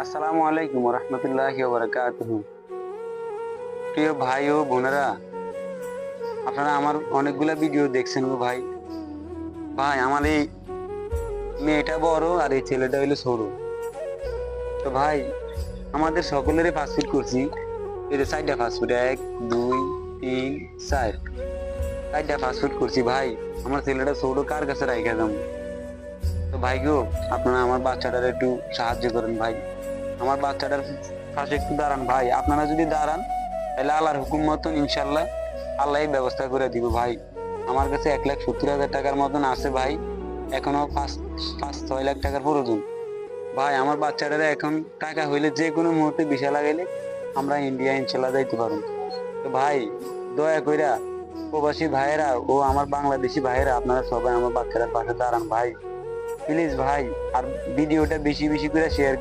আসসালামু আলাইকুম রহমতুল্লাহি ওয়া বারাকাতুহু। প্রিয় ভাই ও বোনেরা, আপনারা আমার অনেকগুলা ভিডিও দেখছেন গো ভাই। ভাই আমার এই মেয়েটা বড় আর এই ছেলেটা হইলো ছোট। তো ভাই আমাদের সকলেরই ফাস্টফুড করছি। এই যে 4টা ফাস্টফুড, 1 2 3 4, 4টা ফাস্টফুড করছি ভাই। আমার ছেলেটা ছোট, কার কাছে রাইখা যাবো? তো ভাই গো, আপনারা আমার বাচ্চাটার একটু সাহায্য করেন ভাই। আমার বাচ্চাটার পাশে একটু দাঁড়ান ভাই। আপনারা যদি দাঁড়ান তাহলে আল্লাহর হুকুম মতন ইনশাল্লাহ আল্লাহ ব্যবস্থা করে দিব ভাই। আমার কাছে 1,70,000 টাকার মতন আছে ভাই। এখনো 5-6 লাখ টাকার প্রয়োজন ভাই। আমার বাচ্চাটারে এখন টাকা হইলে যে কোনো মুহূর্তে ভিসা লাগাইলে আমরা ইন্ডিয়া ইনশাল্লাহ যাইতে পারবো। তো ভাই দয়া কইরা প্রবাসী ভাইয়েরা ও আমার বাংলাদেশি ভাইয়েরা, আপনারা সবাই আমার বাচ্চাটার পাশে দাঁড়ান ভাই, প্লিজ ভাই। আর ভিডিওটা বেশি বেশি করে শেয়ার